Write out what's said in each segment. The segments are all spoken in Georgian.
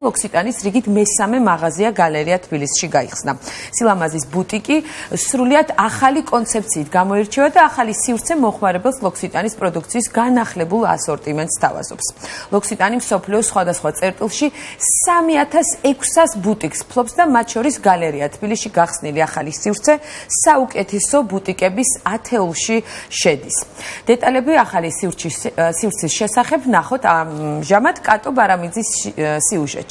ლოქსიტანის რიგით მესამე მაღაზია გალერეა თბილისში გაიხსნა. სილამაზის ბუტიკი სრულიად ახალი კონცეფციით გამოირჩევა და ახალი სივრცე მოხმარებელს ლოქსიტანის პროდუქციის განახლებულ ასორტიმენტს თავაზობს. ლოქსიტანი მსოფლიოს სხვადასხვა წერტილში 3600 ბუტიკს ფლობს და მათ შორის გალერეა თბილისში გახსნილი ახალი სივრცე საუკეთესო ბუტიკების ათეულში შედის. დეტალები ახალი სივრცის შესახებ ნახოთ ამჟამად კატო ბარამიძის სიუჟეტში.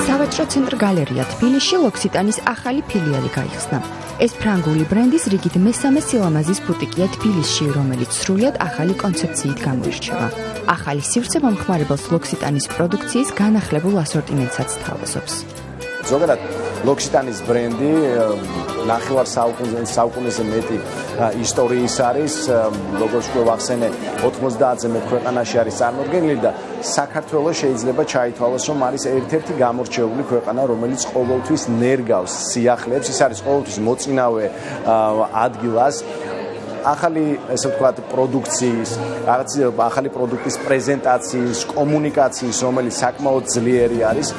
სავაჭრო ცენტრ გალერეა თბილისში ლოქსიტანის ახალი ფილიალი გაიხსნა. ეს ფრანგული ბრენდის რიგით მესამე სილამაზის ბუტიკია თბილისში, რომელიც სრულიად ახალი კონცეფციით გამოირჩევა. ახალი სივრცე მომხმარებელს ლოქსიტანის პროდუქციის განახლებულ ასორტიმენტსაც თავაზობს. ზოგადად ლოქსიტანის ბრენდი ნახევარ საუკუნეზე მეტი ისტორიის არის, როგორც გვახსენე 90-ზე მეტ ქვეყანაში არის წარმოდგენილი და საქართველოს შეიძლება ჩაითვალოს, რომ არის ერთ-ერთი გამორჩეული ქვეყანა, რომელიც ყოველთვის ნერგავს სიახლეებს, ის არის ყოველთვის მოწინავე ადგილას. ახალი, ესე ვთქვათ, პროდუქციის, ახალი პროდუქტის პრეზენტაციის, კომუნიკაციის, რომელიც საკმაოდ ძლიერი არის.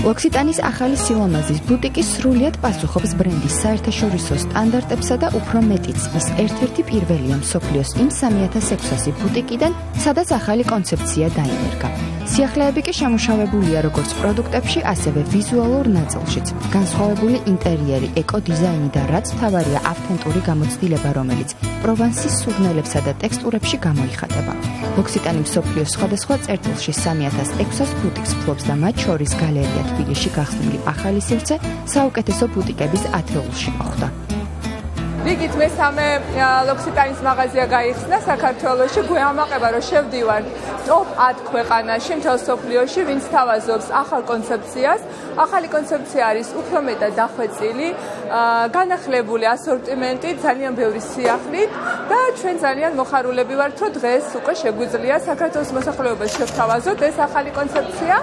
ლოქსიტანის ახალი სილამაზის ბუტიკი სრულიად პასუხობს ბრენდის საერთაშორისო სტანდარტებსა და უფრო მეტიც ის ერთ-ერთი პირველია მსოფლიოს იმ 3600 ბუტიკიდან, სადაც ახალი კონცეფცია დაინერგა. სიახლეები კი შემუშავებულია როგორც პროდუქტებში, ასევე ვიზუალურ ნაწილშიც. განსხვავებული ინტერიერი, ეკო-დიზაინი და რაც მთავარია, ავთენტური გამოცდილება, რომელიც პროვანსის სურნელებსა და ტექსტურებში გამოიხატება. ლოქსიტანი მსოფლიოს სხვადასხვა წერტილში 3600 ბუტიკს ფლობს და მათ შორის გალერეა თბილისში გახსნილი ახალი სივრცე საუკეთესო ბუტიკების ათეულში მოხვდა. რიგით მესამე ლოქსიტანის მაღაზია გაიხსნა საქართველოში. გვეამაყება, რომ შევდივარ ტოპ 10 ქვეყანაში, მთელ მსოფლიოში, ვინც თავაზობს ახალ კონცეფციას. ახალი კონცეფცია არის უფრო მეტად დახვეწილი, განახლებული ასორტიმენტით, ძალიან ბევრი სიახლით და ჩვენ ძალიან მოხარულები ვართ, რომ დღეს უკვე შეგვიძლია საქართველოს მოსახლეობას შევთავაზოთ ეს ახალი კონცეფცია.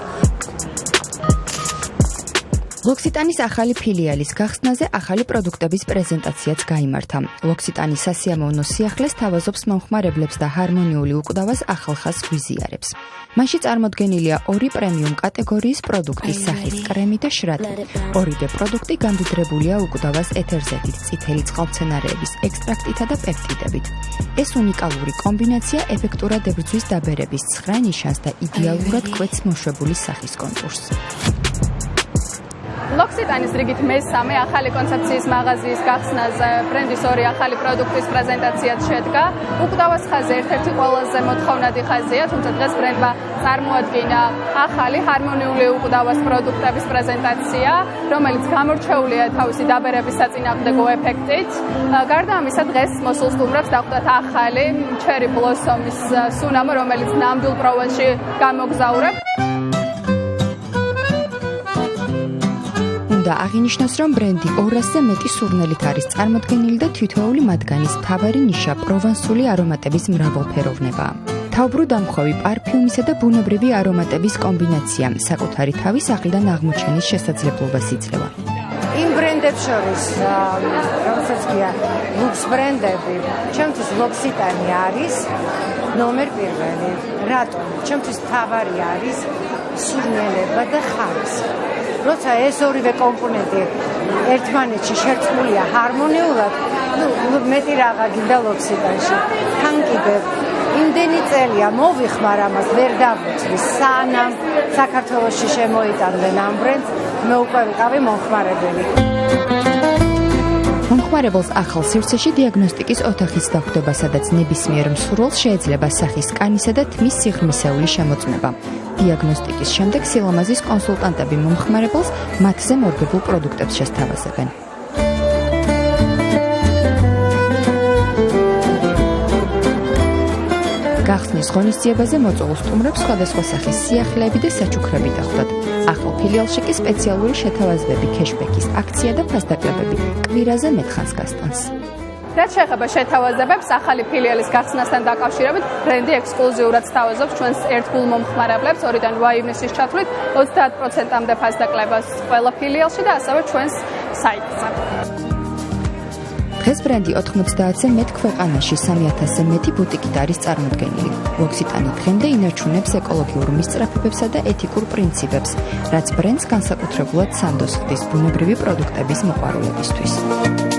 ლოქსიტანის ახალი ფილიალის გახსნაზე ახალი პროდუქტების პრეზენტაციაც გაიმართა. ლოქსიტანის სასიამოვნო სიახლეს თავაზობს მომხმარებლებს და ჰარმონიული უკვდავას ახალხაზ გვიზიარებს. მასში წარმოდგენილია ორი პრემიუმ კატეგორიის პროდუქტის სახის კრემი და შრატი. ორივე პროდუქტი გამდიდრებულია უკვდავას ეთერზეთით, წითელი წყალმცენარეების ექსტრაქტითა და პეპტიდებით. ეს უნიკალური კომბინაცია ეფექტურად ებრძვის დაბერების ცხრა ნიშანს და იდეალურად კვეთს მოშვებული სახის კონტურს. ლოქსიტანის რიგით მესამე ახალი კონცეფციის მაღაზიის გახსნაზე ბრენდის ორი ახალი პროდუქტის პრეზენტაციაც შედგა. უკვდავას ხაზი ერთ-ერთი ყველაზე მოთხოვნადი ხაზია, თუმცა დღეს ბრენდმა წარმოადგინა ახალი ჰარმონიული უკვდავას პროდუქტების პრეზენტაცია, რომელიც გამორჩეულია თავისი დაბერების საწინააღმდეგო ეფექტით. გარდა ამისა, დღეს მოსულ სტუმრებს დახვდათ ახალი ჩერი ბლოსომის სუნამო, რომელიც ნამდვილ პროვანსში გამოგზაურებ. უნდა აღინიშნოს, რომ ბრენდი 200-ზე მეტი სურნელით არის წარმოდგენილი და თითოეული მათგანის მთავარი ნიშა პროვანსული არომატების მრავალფეროვნებაა. თავბრუ დამხვევი პარფიუმისა და ბუნებრივი არომატების კომბინაცია საკუთარი თავის ახლიდან აღმოჩენის შესაძლებლობას იძლევა. იმ ბრენდებს შორის, რომელსაც გია ლუქს ბრენდები, ჩემთვის ლოქსიტანი არის ნომერ პირველი. რატომ? ჩემთვის თავარი არის სურნელება და ხარისხი. როცა ეს ორივე კომპონენტი ერთმანეთში შერწყმულია ჰარმონიულად, მეტი რაღა გინდა ლოქსიტანში. თან კიდევ იმდენი წელია მოვიხმარ ამას, ვერ დავუწვი, სანამ საქართველოში შემოიტანდნენ ამ ბრენდს, მე უკვე ვიყავი მომხმარებელი. მომხმარებელს ახალ სივრცეში დიაგნოსტიკის ოთახის დახვდება, სადაც ნებისმიერ მსურველს შეიძლება სახის კანისა და თმის სიღრმისეული შემოწმება. დიაგნოსტიკის შემდეგ სილამაზის კონსულტანტები მომხმარებელს მათზე მორგებულ პროდუქტებს შესთავაზებენ. გახსნის ღონისძიებაზე მოწვეულ სტუმრებს სხვადასხვა სახის სიახლეები და საჩუქრები დახვდათ. ახალ ფილიალში კი სპეციალური შეთავაზებები, кэшბექის აქცია და ფასდაკლებები კვირაზე მეტხანს გასტანს. რაც შეეხება შეთავაზებებს, ახალი ფილიალის გახსნასთან დაკავშირებით, ბრენდი ექსკლუზიურად სთავაზობს ჩვენს ერთგულ მომხმარებლებს 2-დან 8 ივნისის ჩათვლით 30%-მდე ფასდაკლებას ყველა ფილიალში და ასევე ჩვენს საიტზე. დღეს ბრენდი 90-ზე მეტ ქვეყანაში 3000-ზე მეტი ბუტიკით არის წარმოდგენილი. ლოქსიტანი დღემდე ინარჩუნებს ეკოლოგიურ მისწრაფებებსა და ეთიკურ პრინციპებს, რაც ბრენდს განსაკუთრებულად სანდოს ხდის ბუნებრივი პროდუქტების მოყვარულებისთვის.